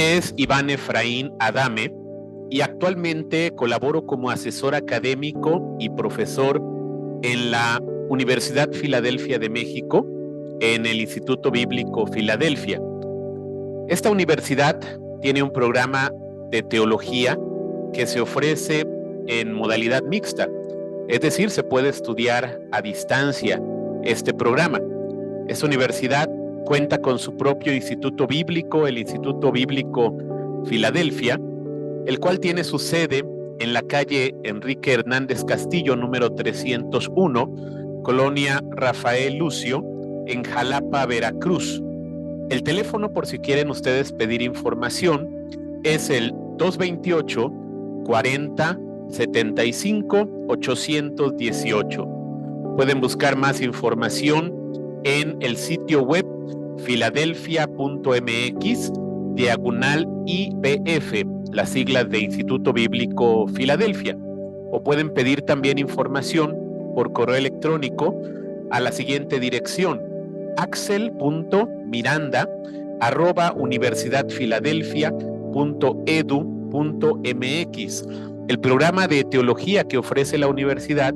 nombre es Iván Efraín Adame y actualmente colaboro como asesor académico y profesor en la Universidad Filadelfia de México, en el Instituto Bíblico Filadelfia. Esta universidad tiene un programa de teología que se ofrece en modalidad mixta, es decir, se puede estudiar a distancia este programa. Esta universidad cuenta con su propio instituto bíblico, el Instituto Bíblico Filadelfia, el cual tiene su sede en la calle Enrique Hernández Castillo, número 301, Colonia Rafael Lucio, en Jalapa, Veracruz. El teléfono, por si quieren ustedes pedir información, es el 228 40 75 818. Pueden buscar más información en el sitio web filadelfia.mx/IBF, las siglas de Instituto Bíblico Filadelfia, o pueden pedir también información por correo electrónico a la siguiente dirección: axel.miranda@universidadfiladelfia.edu.mx. El programa de teología que ofrece la universidad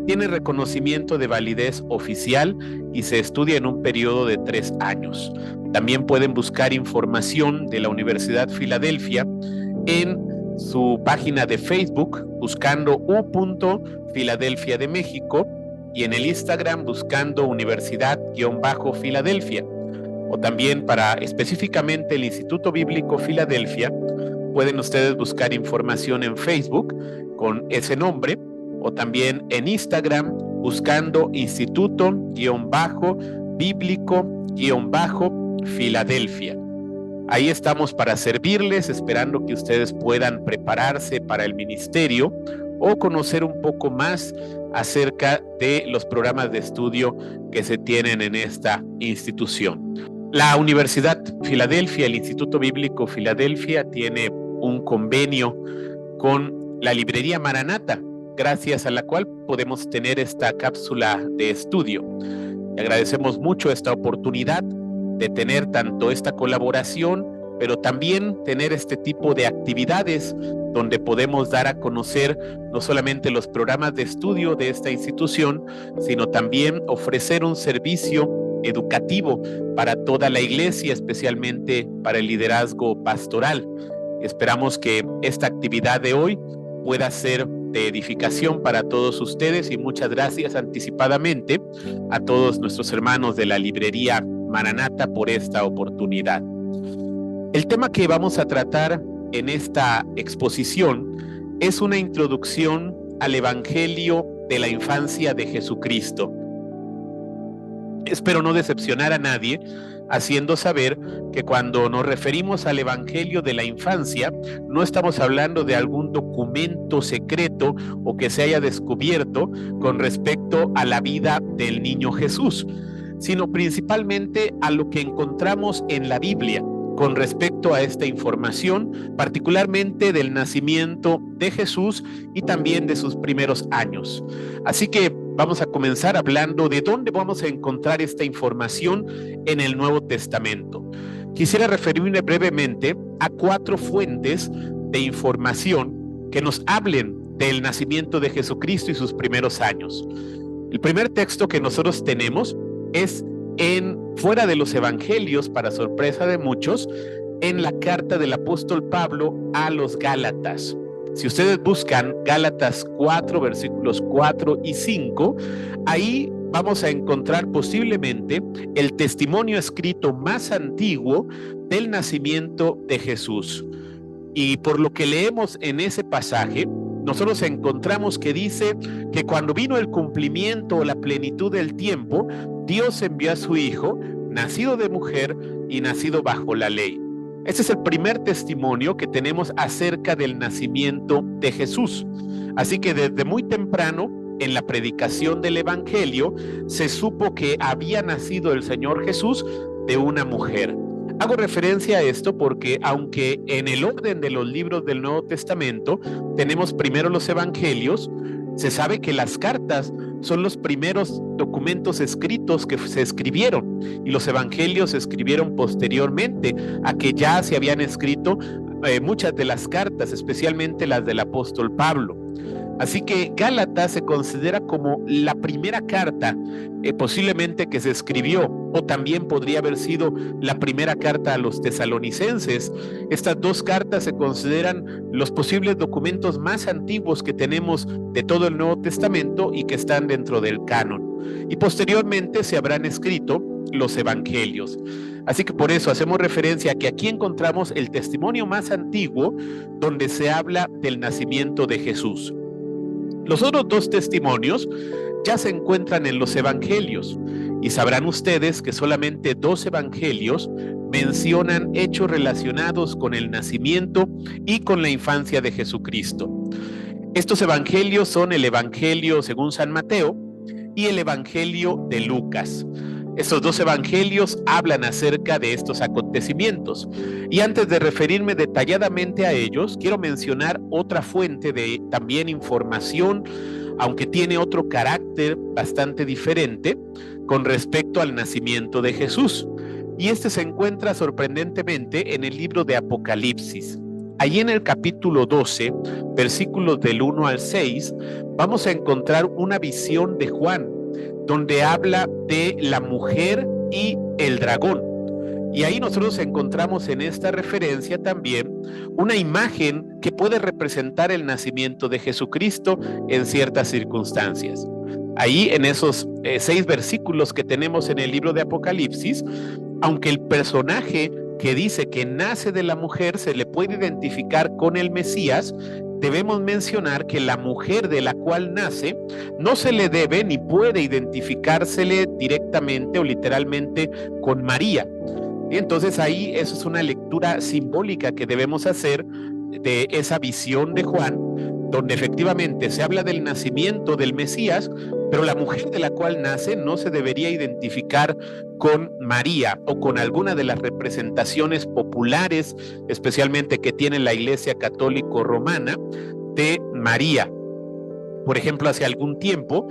tiene reconocimiento de validez oficial y se estudia en un periodo de 3 años. También pueden buscar información de la Universidad Filadelfia en su página de Facebook buscando U.Filadelfia de México y en el Instagram buscando Universidad-Filadelfia. O también para específicamente el Instituto Bíblico Filadelfia, pueden ustedes buscar información en Facebook con ese nombre, o también en Instagram buscando Instituto-Bíblico-Filadelfia. Ahí estamos para servirles, esperando que ustedes puedan prepararse para el ministerio o conocer un poco más acerca de los programas de estudio que se tienen en esta institución. La Universidad Filadelfia, el Instituto Bíblico Filadelfia, tiene un convenio con la librería Maranata, gracias a la cual podemos tener esta cápsula de estudio. Le agradecemos mucho esta oportunidad de tener tanto esta colaboración, pero también tener este tipo de actividades donde podemos dar a conocer no solamente los programas de estudio de esta institución, sino también ofrecer un servicio educativo para toda la iglesia, especialmente para el liderazgo pastoral. Esperamos que esta actividad de hoy pueda ser de edificación para todos ustedes y muchas gracias anticipadamente a todos nuestros hermanos de la librería Maranata por esta oportunidad. El tema que vamos a tratar en esta exposición es una introducción al Evangelio de la infancia de Jesucristo. Espero no decepcionar a nadie haciendo saber que cuando nos referimos al Evangelio de la infancia, no estamos hablando de algún documento secreto o que se haya descubierto con respecto a la vida del niño Jesús, sino principalmente a lo que encontramos en la Biblia con respecto a esta información, particularmente del nacimiento de Jesús y también de sus primeros años. Así que vamos a comenzar hablando de dónde vamos a encontrar esta información en el Nuevo Testamento. Quisiera referirme brevemente a 4 fuentes de información que nos hablen del nacimiento de Jesucristo y sus primeros años. El primer texto que nosotros tenemos es fuera de los evangelios, para sorpresa de muchos, en la carta del apóstol Pablo a los Gálatas. Si ustedes buscan Gálatas 4, versículos 4 y 5, ahí vamos a encontrar posiblemente el testimonio escrito más antiguo del nacimiento de Jesús. Y por lo que leemos en ese pasaje, nosotros encontramos que dice que cuando vino el cumplimiento o la plenitud del tiempo, Dios envió a su Hijo, nacido de mujer y nacido bajo la ley. Este es el primer testimonio que tenemos acerca del nacimiento de Jesús. Así que desde muy temprano, en la predicación del Evangelio, se supo que había nacido el Señor Jesús de una mujer. Hago referencia a esto porque aunque en el orden de los libros del Nuevo Testamento tenemos primero los Evangelios, Se sabe que las cartas son los primeros documentos escritos que se escribieron, y los evangelios se escribieron posteriormente a que ya se habían escrito muchas de las cartas, especialmente las del apóstol Pablo. Así que Gálatas se considera como la primera carta posiblemente que se escribió, o también podría haber sido la primera carta a los tesalonicenses. Estas dos cartas se consideran los posibles documentos más antiguos que tenemos de todo el Nuevo Testamento y que están dentro del canon. Y posteriormente se habrán escrito los evangelios. Así que por eso hacemos referencia a que aquí encontramos el testimonio más antiguo donde se habla del nacimiento de Jesús. Los otros dos testimonios ya se encuentran en los evangelios, y sabrán ustedes que solamente 2 evangelios mencionan hechos relacionados con el nacimiento y con la infancia de Jesucristo. Estos evangelios son el Evangelio según San Mateo y el Evangelio de Lucas. Estos 2 evangelios hablan acerca de estos acontecimientos. Y antes de referirme detalladamente a ellos, quiero mencionar otra fuente de también información, aunque tiene otro carácter bastante diferente con respecto al nacimiento de Jesús. Y este se encuentra sorprendentemente en el libro de Apocalipsis. Allí en el capítulo 12, versículos del 1 al 6, vamos a encontrar una visión de Juan, donde habla de la mujer y el dragón. Y ahí nosotros encontramos en esta referencia también una imagen que puede representar el nacimiento de Jesucristo en ciertas circunstancias. Ahí en esos 6 versículos que tenemos en el libro de Apocalipsis, aunque el personaje que dice que nace de la mujer se le puede identificar con el Mesías, debemos mencionar que la mujer de la cual nace no se le debe ni puede identificársele directamente o literalmente con María. Y entonces ahí eso es una lectura simbólica que debemos hacer de esa visión de Juan, donde efectivamente se habla del nacimiento del Mesías, pero la mujer de la cual nace no se debería identificar con María o con alguna de las representaciones populares, especialmente que tiene la Iglesia Católica Romana, de María. Por ejemplo, hace algún tiempo,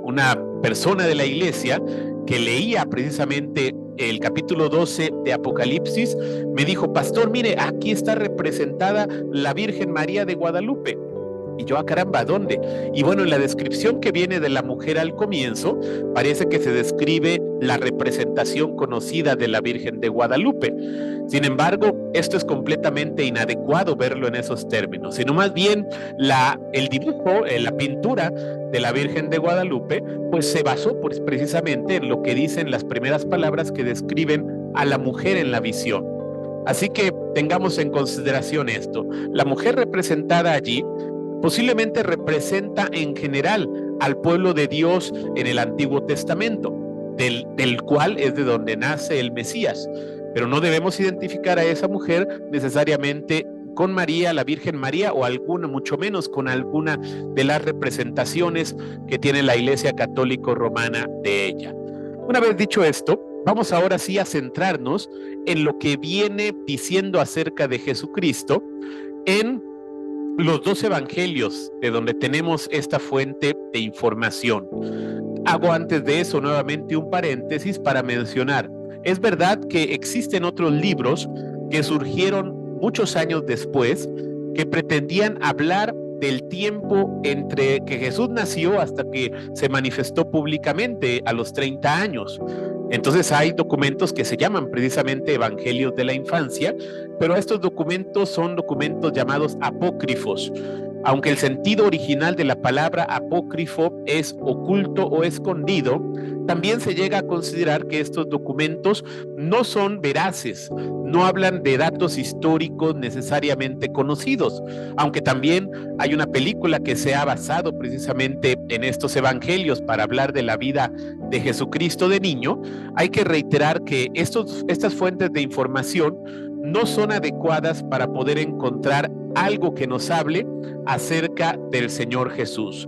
una persona de la iglesia que leía precisamente el capítulo 12 de Apocalipsis me dijo: pastor, mire, aquí está representada la Virgen María de Guadalupe. Y yo, caramba, ¿dónde? Y bueno, en la descripción que viene de la mujer al comienzo, parece que se describe la representación conocida de la Virgen de Guadalupe. Sin embargo, esto es completamente inadecuado verlo en esos términos, sino más bien el dibujo, la pintura de la Virgen de Guadalupe, pues se basó pues, precisamente en lo que dicen las primeras palabras que describen a la mujer en la visión. Así que tengamos en consideración esto. La mujer representada allí posiblemente representa en general al pueblo de Dios en el Antiguo Testamento, del cual es de donde nace el Mesías. Pero no debemos identificar a esa mujer necesariamente con María, la Virgen María, o alguna, mucho menos con alguna de las representaciones que tiene la Iglesia Católica Romana de ella. Una vez dicho esto, vamos ahora sí a centrarnos en lo que viene diciendo acerca de Jesucristo en los 2 evangelios de donde tenemos esta fuente de información. Hago antes de eso nuevamente un paréntesis para mencionar, es verdad que existen otros libros que surgieron muchos años después que pretendían hablar del tiempo entre que Jesús nació hasta que se manifestó públicamente a los 30 años. Entonces hay documentos que se llaman precisamente Evangelios de la Infancia, pero estos documentos son documentos llamados apócrifos. Aunque el sentido original de la palabra apócrifo es oculto o escondido, también se llega a considerar que estos documentos no son veraces, no hablan de datos históricos necesariamente conocidos, aunque también hay una película que se ha basado precisamente en estos evangelios para hablar de la vida de Jesucristo de niño. Hay que reiterar que estas fuentes de información no son adecuadas para poder encontrar algo que nos hable acerca del Señor Jesús.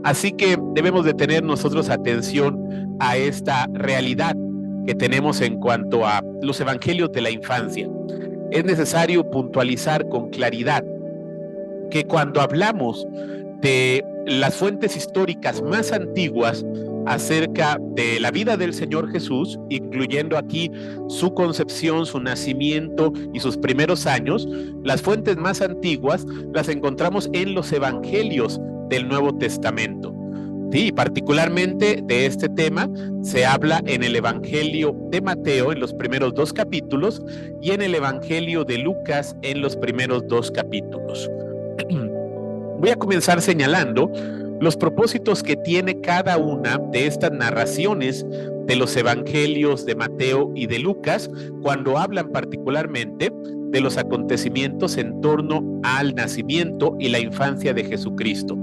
Así que debemos de tener nosotros atención a esta realidad que tenemos en cuanto a los evangelios de la infancia. Es necesario puntualizar con claridad que cuando hablamos de las fuentes históricas más antiguas acerca de la vida del Señor Jesús, incluyendo aquí su concepción, su nacimiento y sus primeros años, las fuentes más antiguas las encontramos en los evangelios del Nuevo Testamento. Sí, particularmente de este tema se habla en el Evangelio de Mateo en los primeros 2 capítulos y en el Evangelio de Lucas en los primeros 2 capítulos. Voy a comenzar señalando los propósitos que tiene cada una de estas narraciones de los evangelios de Mateo y de Lucas cuando hablan particularmente de los acontecimientos en torno al nacimiento y la infancia de Jesucristo.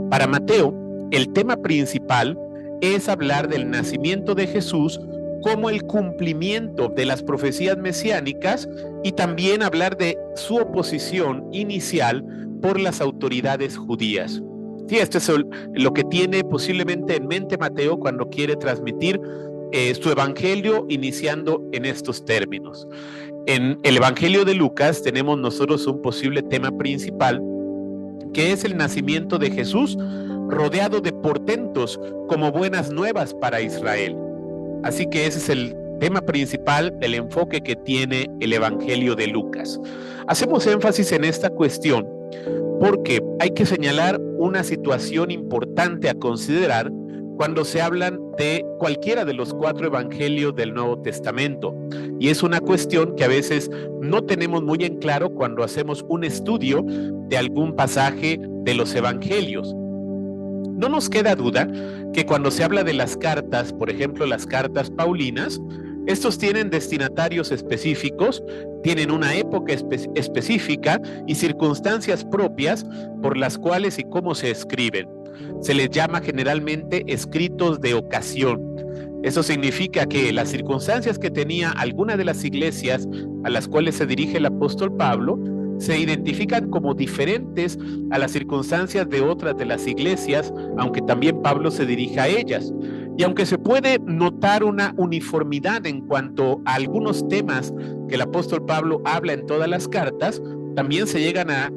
Para Mateo, el tema principal es hablar del nacimiento de Jesús como el cumplimiento de las profecías mesiánicas y también hablar de su oposición inicial por las autoridades judías. Sí, esto es lo que tiene posiblemente en mente Mateo cuando quiere transmitir su evangelio iniciando en estos términos. En el evangelio de Lucas tenemos nosotros un posible tema principal que es el nacimiento de Jesús rodeado de portentos como buenas nuevas para Israel. Así que ese es el tema principal del enfoque que tiene el evangelio de Lucas. Hacemos énfasis en esta cuestión porque hay que señalar una situación importante a considerar cuando se hablan de cualquiera de los 4 evangelios del Nuevo Testamento. Y es una cuestión que a veces no tenemos muy en claro cuando hacemos un estudio de algún pasaje de los evangelios. No nos queda duda que cuando se habla de las cartas, por ejemplo, las cartas paulinas, estos tienen destinatarios específicos, tienen una época específica y circunstancias propias por las cuales y cómo se escriben. Se les llama generalmente escritos de ocasión. Eso significa que las circunstancias que tenía alguna de las iglesias a las cuales se dirige el apóstol Pablo se identifican como diferentes a las circunstancias de otras de las iglesias, aunque también Pablo se dirige a ellas. Y aunque se puede notar una uniformidad en cuanto a algunos temas que el apóstol Pablo habla en todas las cartas, también se llegan a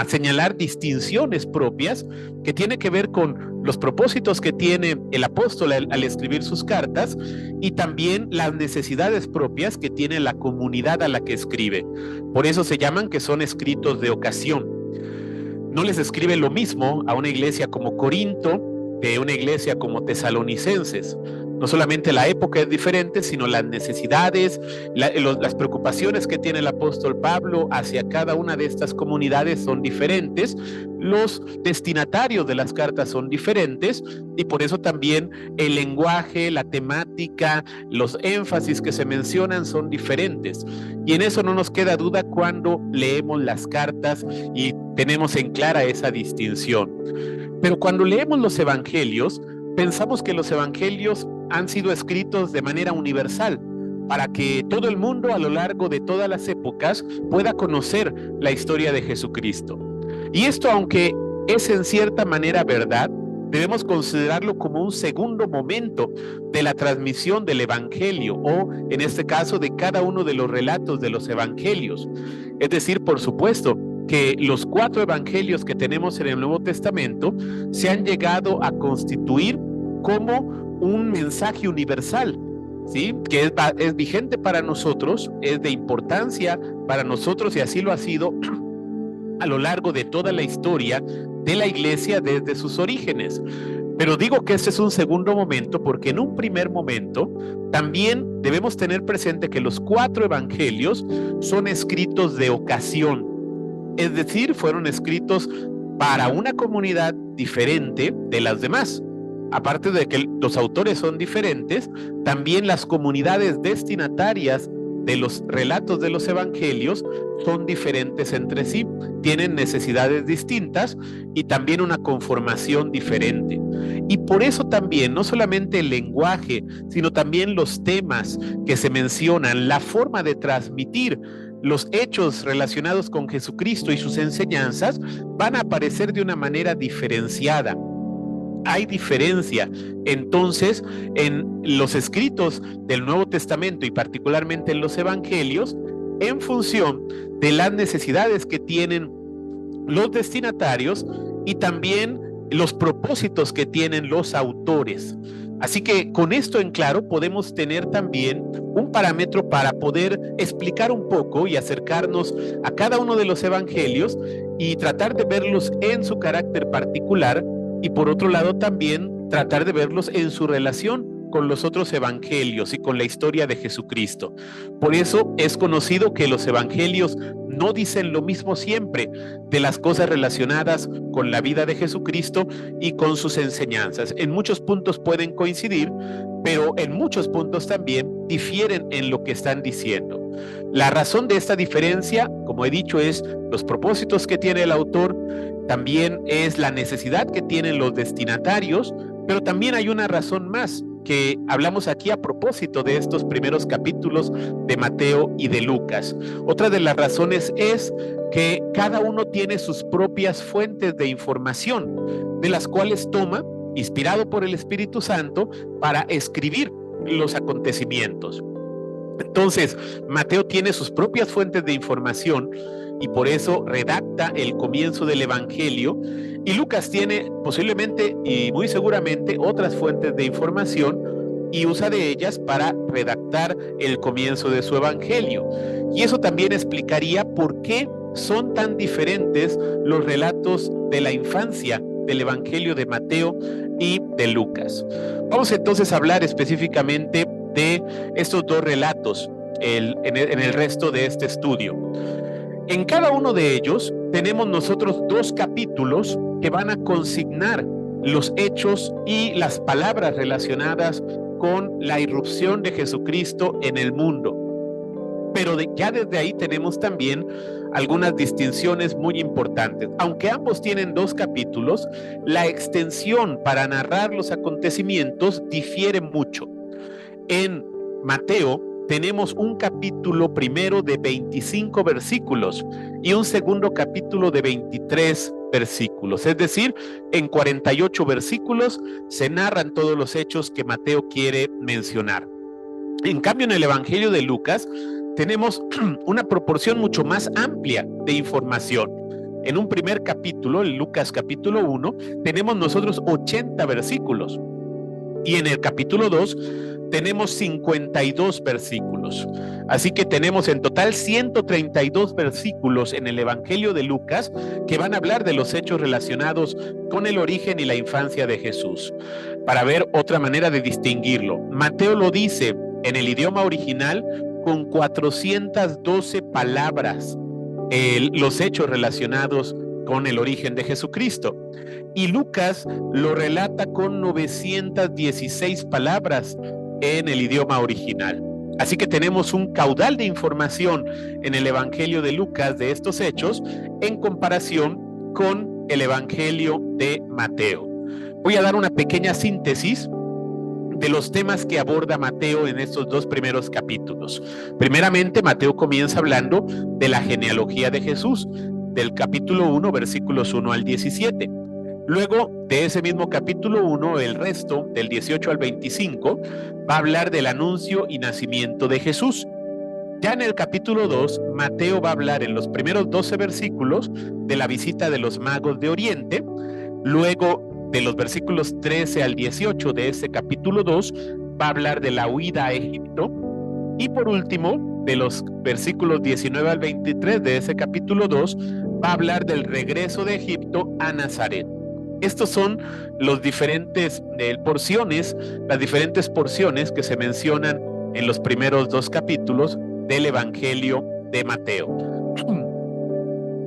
señalar distinciones propias que tienen que ver con los propósitos que tiene el apóstol al escribir sus cartas y también las necesidades propias que tiene la comunidad a la que escribe. Por eso se llaman que son escritos de ocasión. No les escribe lo mismo a una iglesia como Corinto de una iglesia como Tesalonicenses. No solamente la época es diferente, sino las necesidades, las preocupaciones que tiene el apóstol Pablo hacia cada una de estas comunidades son diferentes, los destinatarios de las cartas son diferentes y por eso también el lenguaje, la temática, los énfasis que se mencionan son diferentes. Y en eso no nos queda duda cuando leemos las cartas y tenemos en clara esa distinción. Pero cuando leemos los evangelios, pensamos que los evangelios han sido escritos de manera universal para que todo el mundo a lo largo de todas las épocas pueda conocer la historia de Jesucristo. Y esto, aunque es en cierta manera verdad, debemos considerarlo como un segundo momento de la transmisión del evangelio o, en este caso, de cada uno de los relatos de los evangelios. Es decir, por supuesto, que los 4 evangelios que tenemos en el Nuevo Testamento se han llegado a constituir como un mensaje universal, ¿sí? Que es vigente para nosotros, es de importancia para nosotros y así lo ha sido a lo largo de toda la historia de la iglesia desde sus orígenes. Pero digo que este es un segundo momento porque en un primer momento también debemos tener presente que los 4 evangelios son escritos de ocasión. Es decir, fueron escritos para una comunidad diferente de las demás. Aparte de que los autores son diferentes, también las comunidades destinatarias de los relatos de los evangelios son diferentes entre sí, tienen necesidades distintas y también una conformación diferente. Y por eso también, no solamente el lenguaje, sino también los temas que se mencionan, la forma de transmitir los hechos relacionados con Jesucristo y sus enseñanzas van a aparecer de una manera diferenciada. Hay diferencia entonces en los escritos del Nuevo Testamento y particularmente en los evangelios en función de las necesidades que tienen los destinatarios y también los propósitos que tienen los autores. Así que con esto en claro podemos tener también un parámetro para poder explicar un poco y acercarnos a cada uno de los evangelios y tratar de verlos en su carácter particular, y por otro lado también tratar de verlos en su relación con los otros evangelios y con la historia de Jesucristo. Por eso es conocido que los evangelios no dicen lo mismo siempre de las cosas relacionadas con la vida de Jesucristo y con sus enseñanzas. En muchos puntos pueden coincidir, pero en muchos puntos también difieren en lo que están diciendo. La razón de esta diferencia, como he dicho, es los propósitos que tiene el autor, también es la necesidad que tienen los destinatarios, pero también hay una razón más que hablamos aquí a propósito de estos primeros capítulos de Mateo y de Lucas. Otra de las razones es que cada uno tiene sus propias fuentes de información, de las cuales toma, inspirado por el Espíritu Santo, para escribir los acontecimientos. Entonces, Mateo tiene sus propias fuentes de información y por eso redacta el comienzo del Evangelio, y Lucas tiene posiblemente y muy seguramente otras fuentes de información y usa de ellas para redactar el comienzo de su Evangelio. Y eso también explicaría por qué son tan diferentes los relatos de la infancia del Evangelio de Mateo y de Lucas. Vamos entonces a hablar específicamente de estos dos relatos en el resto de este estudio. En cada uno de ellos tenemos nosotros dos capítulos que van a consignar los hechos y las palabras relacionadas con la irrupción de Jesucristo en el mundo. Pero ya desde ahí tenemos también algunas distinciones muy importantes. Aunque ambos tienen dos capítulos, la extensión para narrar los acontecimientos difiere mucho. En Mateo tenemos un capítulo primero de 25 versículos y un segundo capítulo de 23 versículos. Es decir, en 48 versículos se narran todos los hechos que Mateo quiere mencionar. En cambio, en el Evangelio de Lucas tenemos una proporción mucho más amplia de información. En un primer capítulo, en Lucas capítulo 1, tenemos nosotros 80 versículos. Y en el capítulo 2 tenemos 52 versículos. Así que tenemos en total 132 versículos en el Evangelio de Lucas que van a hablar de los hechos relacionados con el origen y la infancia de Jesús. Para ver otra manera de distinguirlo, Mateo lo dice en el idioma original con 412 palabras, los hechos relacionados con el origen de Jesucristo. Y Lucas lo relata con 916 palabras en el idioma original. Así que tenemos un caudal de información en el Evangelio de Lucas de estos hechos en comparación con el Evangelio de Mateo. Voy a dar una pequeña síntesis de los temas que aborda Mateo en estos dos primeros capítulos. Primeramente, Mateo comienza hablando de la genealogía de Jesús, del capítulo 1, versículos 1 al 17. Luego de ese mismo capítulo 1, el resto, del 18 al 25, va a hablar del anuncio y nacimiento de Jesús. Ya en el capítulo 2, Mateo va a hablar en los primeros 12 versículos de la visita de los magos de Oriente. Luego, de los versículos 13 al 18 de ese capítulo 2, va a hablar de la huida a Egipto. Y por último, de los versículos 19 al 23 de ese capítulo 2, va a hablar del regreso de Egipto a Nazaret. Estos son las diferentes porciones que se mencionan en los primeros dos capítulos del Evangelio de Mateo.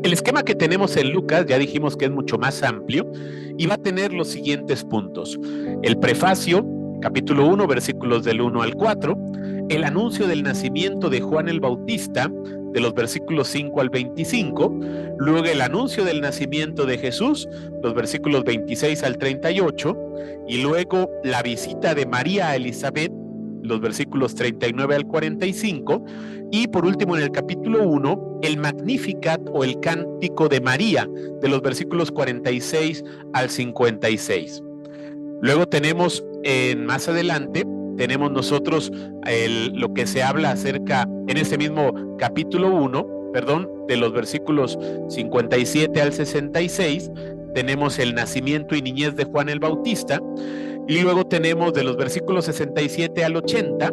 El esquema que tenemos en Lucas, ya dijimos que es mucho más amplio y va a tener los siguientes puntos. El prefacio, capítulo 1, versículos del 1 al 4, el anuncio del nacimiento de Juan el Bautista, de los versículos 5 al 25, luego el anuncio del nacimiento de Jesús, los versículos 26 al 38, y luego la visita de María a Elizabeth, los versículos 39 al 45, y por último en el capítulo 1, el Magnificat o el Cántico de María, de los versículos 46 al 56. Luego tenemos más adelante, tenemos nosotros lo que se habla acerca en ese mismo capítulo 1, de los versículos 57 al 66, tenemos el nacimiento y niñez de Juan el Bautista, y luego tenemos de los versículos 67 al 80,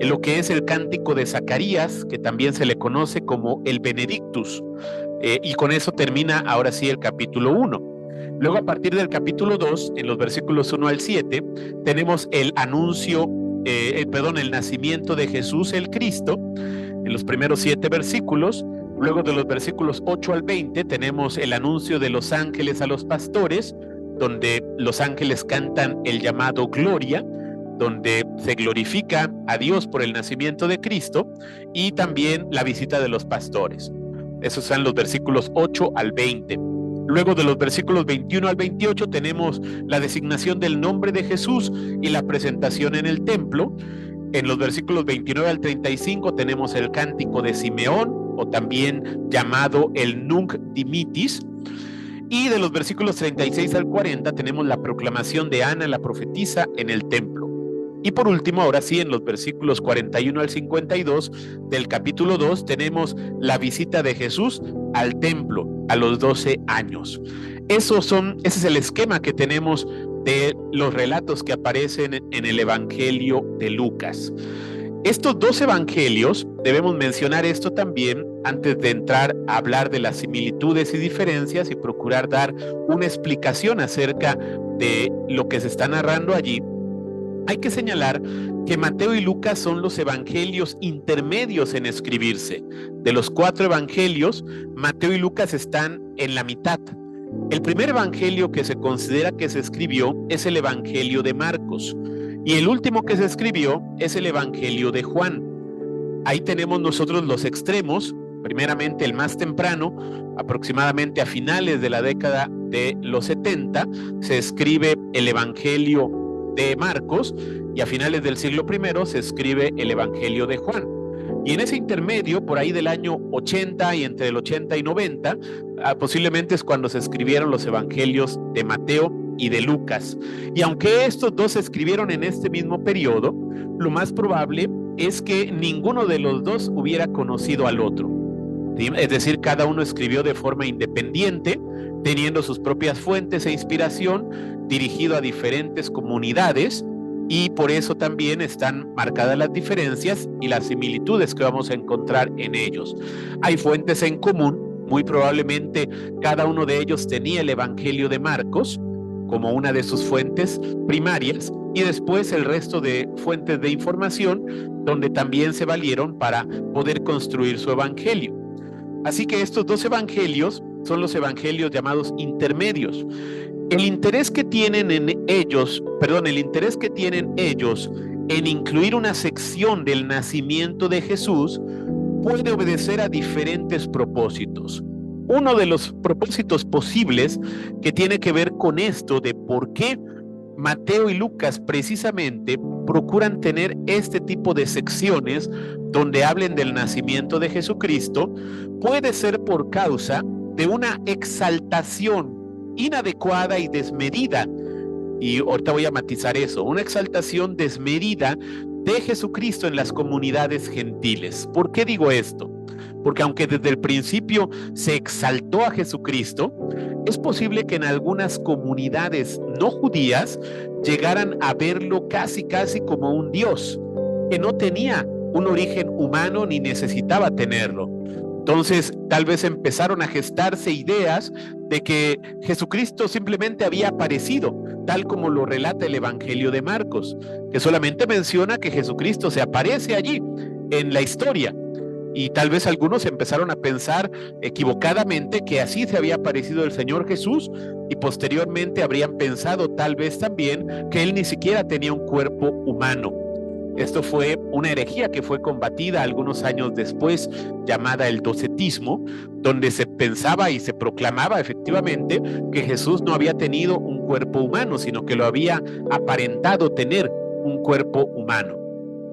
lo que es el cántico de Zacarías, que también se le conoce como el Benedictus, y con eso termina ahora sí el capítulo 1. Luego, a partir del capítulo 2, en los versículos 1 al 7, tenemos el anuncio, el nacimiento de Jesús el Cristo, en los primeros 7 versículos. Luego, de los versículos 8 al 20, tenemos el anuncio de los ángeles a los pastores, donde los ángeles cantan el llamado Gloria, donde se glorifica a Dios por el nacimiento de Cristo, y también la visita de los pastores. Esos son los versículos 8 al 20. Luego, de los versículos 21 al 28, tenemos la designación del nombre de Jesús y la presentación en el templo. En los versículos 29 al 35 tenemos el cántico de Simeón, o también llamado el Nunc Dimittis. Y de los versículos 36 al 40 tenemos la proclamación de Ana la profetisa en el templo. Y por último, ahora sí, en los versículos 41 al 52 del capítulo 2 tenemos la visita de Jesús al templo a los 12 años. Ese es el esquema que tenemos de los relatos que aparecen en el Evangelio de Lucas. Estos 2 evangelios, debemos mencionar esto también antes de entrar a hablar de las similitudes y diferencias y procurar dar una explicación acerca de lo que se está narrando allí. Hay que señalar que Mateo y Lucas son los evangelios intermedios en escribirse. De los 4 evangelios, Mateo y Lucas están en la mitad. El primer evangelio que se considera que se escribió es el Evangelio de Marcos, y el último que se escribió es el Evangelio de Juan. Ahí tenemos nosotros los extremos. Primeramente, el más temprano, aproximadamente a finales de la década de los 70, se escribe el Evangelio de Marcos, y a finales del siglo I se escribe el Evangelio de Juan. Y en ese intermedio, por ahí del año 80 y entre el 80 y 90, posiblemente es cuando se escribieron los evangelios de Mateo y de Lucas. Y aunque estos 2 se escribieron en este mismo periodo, lo más probable es que ninguno de los 2 hubiera conocido al otro. ¿Sí? Es decir, cada uno escribió de forma independiente, teniendo sus propias fuentes e inspiración, dirigido a diferentes comunidades, y por eso también están marcadas las diferencias y las similitudes que vamos a encontrar en ellos. Hay fuentes en común. Muy probablemente cada uno de ellos tenía el Evangelio de Marcos como una de sus fuentes primarias, y después el resto de fuentes de información donde también se valieron para poder construir su evangelio. Así que estos 2 evangelios son los evangelios llamados intermedios. El interés que tienen ellos en incluir una sección del nacimiento de Jesús puede obedecer a diferentes propósitos. Uno de los propósitos posibles que tiene que ver con esto de por qué Mateo y Lucas precisamente procuran tener este tipo de secciones donde hablen del nacimiento de Jesucristo, puede ser por causa de una exaltación inadecuada y desmedida. Y ahorita voy a matizar eso, una exaltación desmedida de Jesucristo en las comunidades gentiles. ¿Por qué digo esto? Porque aunque desde el principio se exaltó a Jesucristo, es posible que en algunas comunidades no judías llegaran a verlo casi como un Dios, que no tenía un origen humano ni necesitaba tenerlo. Entonces, tal vez empezaron a gestarse ideas de que Jesucristo simplemente había aparecido, tal como lo relata el Evangelio de Marcos, que solamente menciona que Jesucristo se aparece allí en la historia. Y tal vez algunos empezaron a pensar equivocadamente que así se había aparecido el Señor Jesús, y posteriormente habrían pensado tal vez también que él ni siquiera tenía un cuerpo humano. Esto fue una herejía que fue combatida algunos años después, llamada el docetismo, donde se pensaba y se proclamaba efectivamente que Jesús no había tenido un cuerpo humano, sino que lo había aparentado tener un cuerpo humano.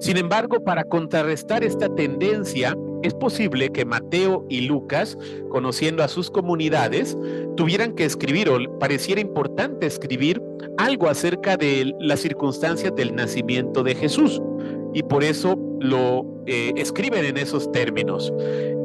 Sin embargo, para contrarrestar esta tendencia, es posible que Mateo y Lucas, conociendo a sus comunidades, tuvieran que escribir, o pareciera importante escribir, algo acerca de las circunstancias del nacimiento de Jesús, y por eso lo escriben en esos términos.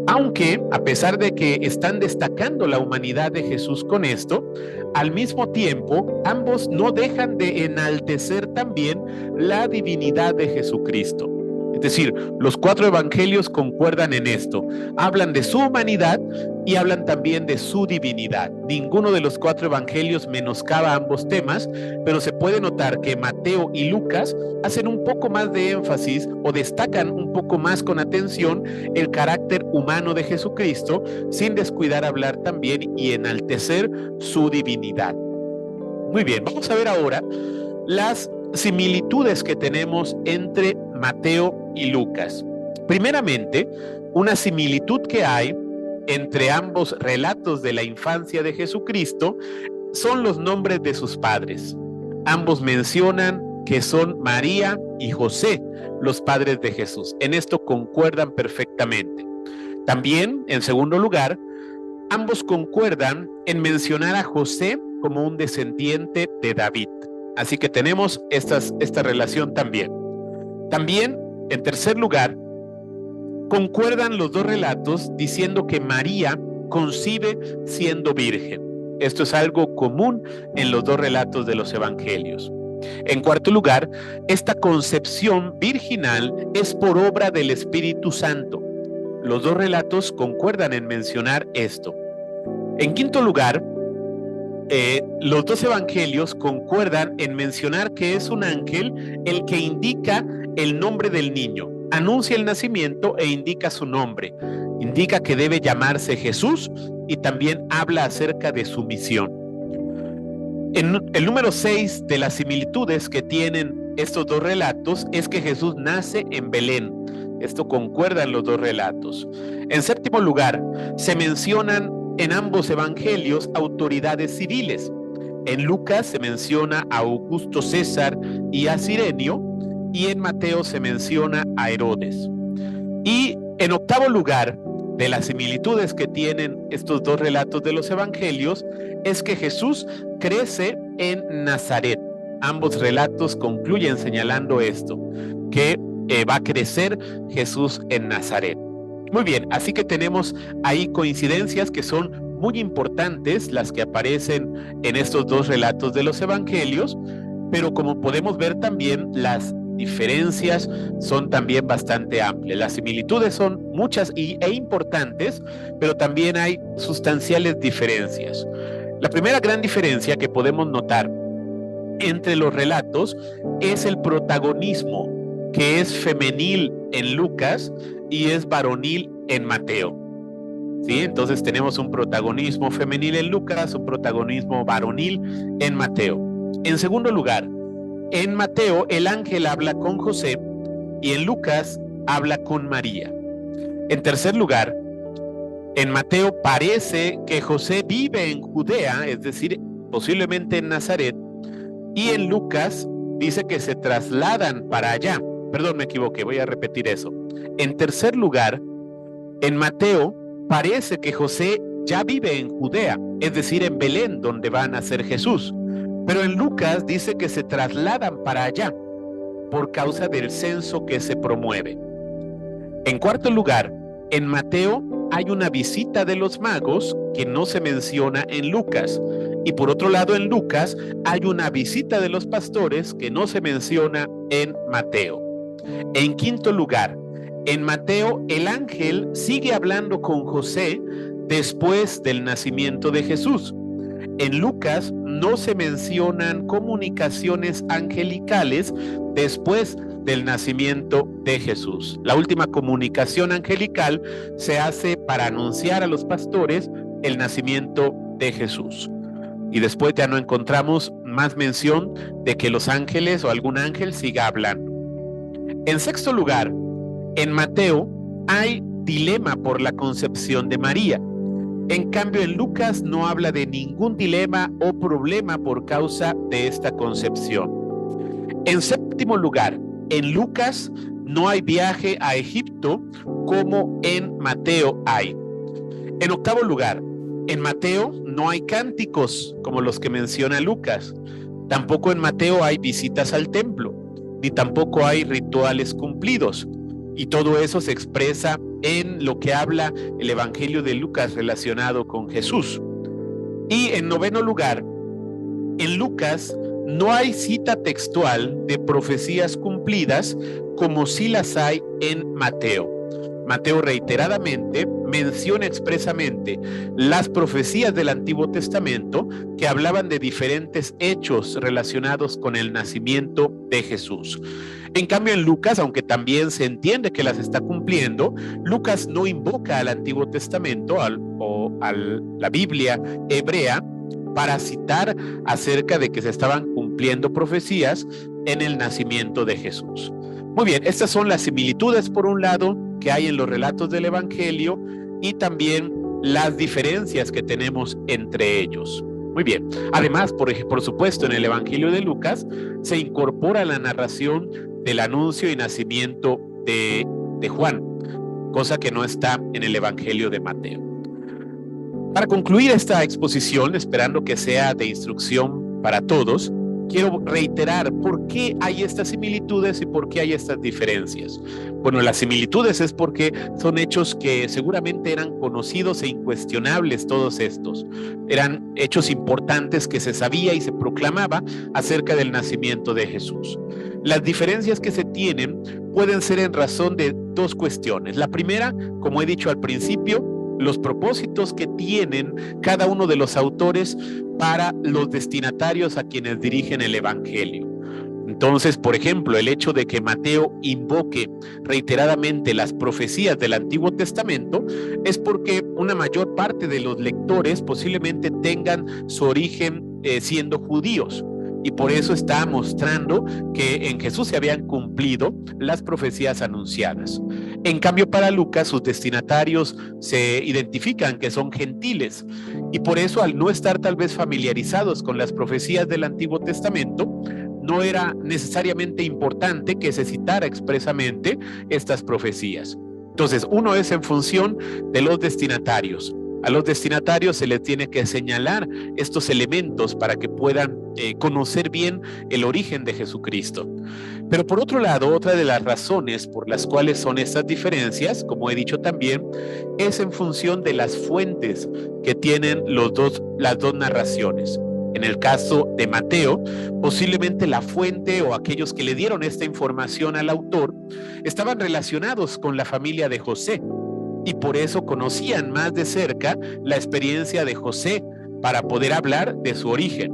Aunque, a pesar de que están destacando la humanidad de Jesús con esto, al mismo tiempo, ambos no dejan de enaltecer también la divinidad de Jesucristo. Es decir, los 4 evangelios concuerdan en esto. Hablan de su humanidad y hablan también de su divinidad. Ninguno de los 4 evangelios menoscaba ambos temas, pero se puede notar que Mateo y Lucas hacen un poco más de énfasis o destacan un poco más con atención el carácter humano de Jesucristo, sin descuidar hablar también y enaltecer su divinidad. Muy bien, vamos a ver ahora las similitudes que tenemos entre Mateo y Lucas. Primeramente, una similitud que hay entre ambos relatos de la infancia de Jesucristo son los nombres de sus padres. Ambos mencionan que son María y José, los padres de Jesús. En esto concuerdan perfectamente. También, en segundo lugar, ambos concuerdan en mencionar a José como un descendiente de David. Así que tenemos esta relación también. También, en tercer lugar, concuerdan los 2 relatos diciendo que María concibe siendo virgen. Esto es algo común en los 2 relatos de los evangelios. En cuarto lugar, esta concepción virginal es por obra del Espíritu Santo. Los 2 relatos concuerdan en mencionar esto. En quinto lugar, los 2 evangelios concuerdan en mencionar que es un ángel el que indica el nombre del niño, anuncia el nacimiento e indica su nombre, indica que debe llamarse Jesús y también habla acerca de su misión. El número 6 de las similitudes que tienen estos 2 relatos es que Jesús nace en Belén. Esto concuerda en los 2 relatos. En séptimo lugar, se mencionan en ambos evangelios autoridades civiles. En Lucas se menciona a Augusto César y a Cirenio, y en Mateo se menciona a Herodes. Y en octavo lugar, de las similitudes que tienen estos 2 relatos de los evangelios, es que Jesús crece en Nazaret. Ambos relatos concluyen señalando esto, que va a crecer Jesús en Nazaret. Muy bien, así que tenemos ahí coincidencias que son muy importantes, las que aparecen en estos 2 relatos de los evangelios, pero como podemos ver también, las diferencias son también bastante amplias. Las similitudes son muchas e importantes, pero también hay sustanciales diferencias. La primera gran diferencia que podemos notar entre los relatos es el protagonismo, que es femenil en Lucas y es varonil en Mateo. ¿Sí? Entonces tenemos un protagonismo femenil en Lucas, un protagonismo varonil en Mateo. En segundo lugar, en Mateo el ángel habla con José y en Lucas habla con María. En tercer lugar, en Mateo parece que José vive en Judea, es decir, posiblemente en Nazaret, y en Lucas dice que se trasladan para allá. Perdón, me equivoqué, voy a repetir eso. En tercer lugar, en Mateo parece que José ya vive en Judea, es decir, en Belén, donde va a nacer Jesús. Pero en Lucas dice que se trasladan para allá por causa del censo que se promueve. En cuarto lugar, en Mateo hay una visita de los magos que no se menciona en Lucas. Y por otro lado, en Lucas hay una visita de los pastores que no se menciona en Mateo. En quinto lugar, en Mateo el ángel sigue hablando con José después del nacimiento de Jesús. En Lucas no se mencionan comunicaciones angelicales después del nacimiento de Jesús. La última comunicación angelical se hace para anunciar a los pastores el nacimiento de Jesús. Y después ya no encontramos más mención de que los ángeles o algún ángel siga hablando. En sexto lugar, en Mateo hay dilema por la concepción de María. En cambio, en Lucas no habla de ningún dilema o problema por causa de esta concepción. En séptimo lugar, en Lucas no hay viaje a Egipto como en Mateo hay. En octavo lugar, en Mateo no hay cánticos como los que menciona Lucas. Tampoco en Mateo hay visitas al templo, ni tampoco hay rituales cumplidos. Y todo eso se expresa en lo que habla el Evangelio de Lucas relacionado con Jesús. Y en noveno lugar, en Lucas no hay cita textual de profecías cumplidas como sí las hay en Mateo. Mateo reiteradamente menciona expresamente las profecías del Antiguo Testamento que hablaban de diferentes hechos relacionados con el nacimiento de Jesús. En cambio, en Lucas, aunque también se entiende que las está cumpliendo, Lucas no invoca al Antiguo Testamento o a la Biblia hebrea para citar acerca de que se estaban cumpliendo profecías en el nacimiento de Jesús. Muy bien, estas son las similitudes por un lado que hay en los relatos del Evangelio y también las diferencias que tenemos entre ellos. Muy bien, además, por supuesto, en el Evangelio de Lucas se incorpora la narración del anuncio y nacimiento de Juan, cosa que no está en el Evangelio de Mateo. Para concluir esta exposición, esperando que sea de instrucción para todos, quiero reiterar por qué hay estas similitudes y por qué hay estas diferencias. Bueno, las similitudes es porque son hechos que seguramente eran conocidos e incuestionables todos estos. Eran hechos importantes que se sabía y se proclamaba acerca del nacimiento de Jesús. Las diferencias que se tienen pueden ser en razón de dos cuestiones. La primera, como he dicho al principio, los propósitos que tienen cada uno de los autores para los destinatarios a quienes dirigen el Evangelio. Entonces, por ejemplo, el hecho de que Mateo invoque reiteradamente las profecías del Antiguo Testamento es porque una mayor parte de los lectores posiblemente tengan su origen siendo judíos. Y por eso está mostrando que en Jesús se habían cumplido las profecías anunciadas. En cambio, para Lucas, sus destinatarios se identifican que son gentiles. Y por eso, al no estar tal vez familiarizados con las profecías del Antiguo Testamento, no era necesariamente importante que se citara expresamente estas profecías. Entonces, uno es en función de los destinatarios. A los destinatarios se les tiene que señalar estos elementos para que puedan conocer bien el origen de Jesucristo. Pero por otro lado, otra de las razones por las cuales son estas diferencias, como he dicho también, es en función de las fuentes que tienen las dos narraciones. En el caso de Mateo, posiblemente la fuente o aquellos que le dieron esta información al autor estaban relacionados con la familia de José. Y por eso conocían más de cerca la experiencia de José para poder hablar de su origen.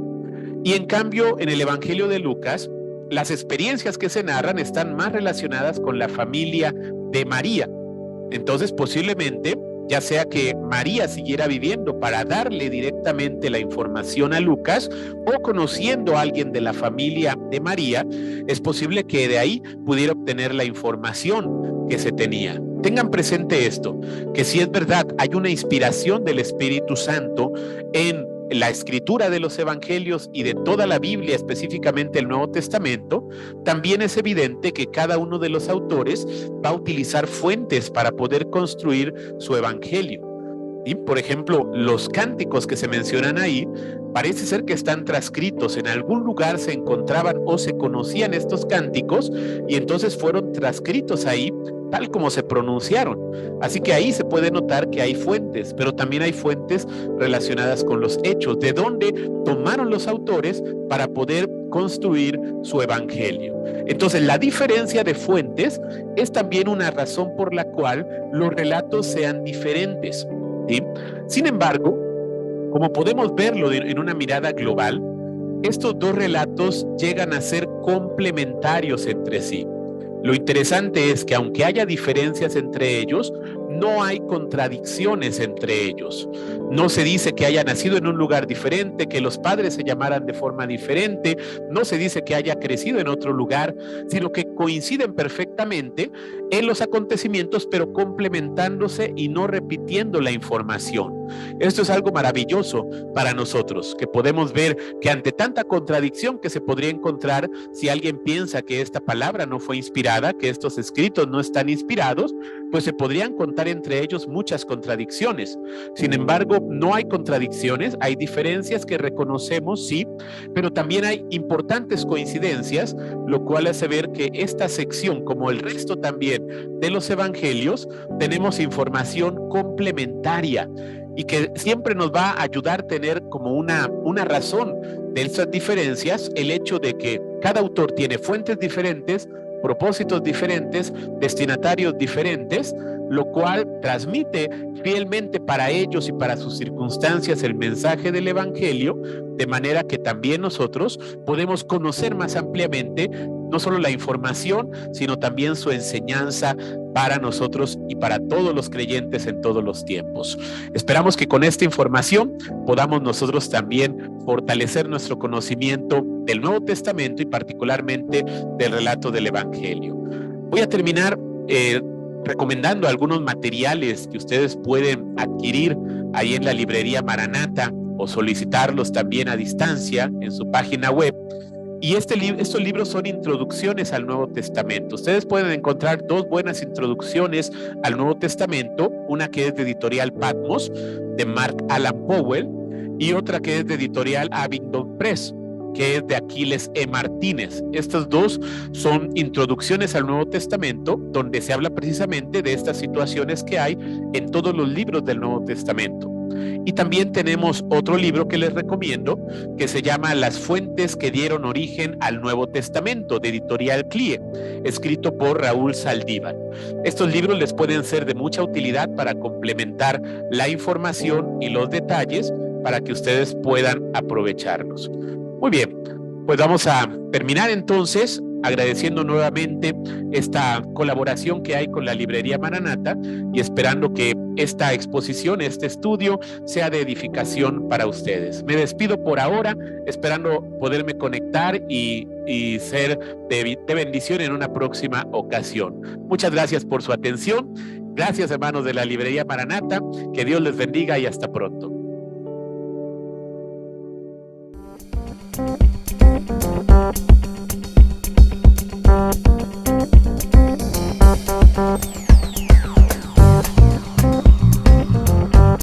Y en cambio, en el Evangelio de Lucas, las experiencias que se narran están más relacionadas con la familia de María. Entonces, posiblemente, ya sea que María siguiera viviendo para darle directamente la información a Lucas o conociendo a alguien de la familia de María, es posible que de ahí pudiera obtener la información que se tenía. Tengan presente esto, que si es verdad, hay una inspiración del Espíritu Santo en la escritura de los evangelios y de toda la Biblia, específicamente el Nuevo Testamento, también es evidente que cada uno de los autores va a utilizar fuentes para poder construir su evangelio. Y, por ejemplo, los cánticos que se mencionan ahí, parece ser que están transcritos. En algún lugar se encontraban o se conocían estos cánticos y entonces fueron transcritos ahí tal como se pronunciaron. Así que ahí se puede notar que hay fuentes, pero también hay fuentes relacionadas con los hechos, de donde tomaron los autores para poder construir su evangelio. Entonces, la diferencia de fuentes es también una razón por la cual los relatos sean diferentes. ¿Sí? Sin embargo, como podemos verlo en una mirada global, estos dos relatos llegan a ser complementarios entre sí. Lo interesante es que aunque haya diferencias entre ellos, no hay contradicciones entre ellos. No se dice que haya nacido en un lugar diferente, que los padres se llamaran de forma diferente, no se dice que haya crecido en otro lugar, sino que coinciden perfectamente en los acontecimientos, pero complementándose y no repitiendo la información. Esto es algo maravilloso para nosotros, que podemos ver que ante tanta contradicción que se podría encontrar, si alguien piensa que esta palabra no fue inspirada, que estos escritos no están inspirados, pues se podrían contar entre ellos muchas contradicciones. Sin embargo, no hay contradicciones, hay diferencias que reconocemos, sí, pero también hay importantes coincidencias, lo cual hace ver que esta sección, como el resto también de los evangelios, tenemos información complementaria y que siempre nos va a ayudar a tener como una razón de estas diferencias el hecho de que cada autor tiene fuentes diferentes, propósitos diferentes, destinatarios diferentes, lo cual transmite fielmente para ellos y para sus circunstancias el mensaje del Evangelio, de manera que también nosotros podemos conocer más ampliamente no solo la información, sino también su enseñanza para nosotros y para todos los creyentes en todos los tiempos. Esperamos que con esta información podamos nosotros también fortalecer nuestro conocimiento del Nuevo Testamento y particularmente del relato del Evangelio. Voy a terminar recomendando algunos materiales que ustedes pueden adquirir ahí en la librería Maranata o solicitarlos también a distancia en su página web. Y estos libros son introducciones al Nuevo Testamento. Ustedes pueden encontrar dos buenas introducciones al Nuevo Testamento, una que es de editorial Patmos, de Mark Alan Powell, y otra que es de editorial Abingdon Press, que es de Aquiles E. Martínez. Estas dos son introducciones al Nuevo Testamento, donde se habla precisamente de estas situaciones que hay en todos los libros del Nuevo Testamento. Y también tenemos otro libro que les recomiendo, que se llama Las fuentes que dieron origen al Nuevo Testamento, de editorial CLIE, escrito por Raúl Saldívar. Estos libros les pueden ser de mucha utilidad para complementar la información y los detalles para que ustedes puedan aprovecharlos. Muy bien, pues vamos a terminar entonces agradeciendo nuevamente esta colaboración que hay con la librería Maranata y esperando que esta exposición, este estudio, sea de edificación para ustedes. Me despido por ahora, esperando poderme conectar y ser de bendición en una próxima ocasión. Muchas gracias por su atención. Gracias, hermanos de la librería Maranata. Que Dios les bendiga y hasta pronto.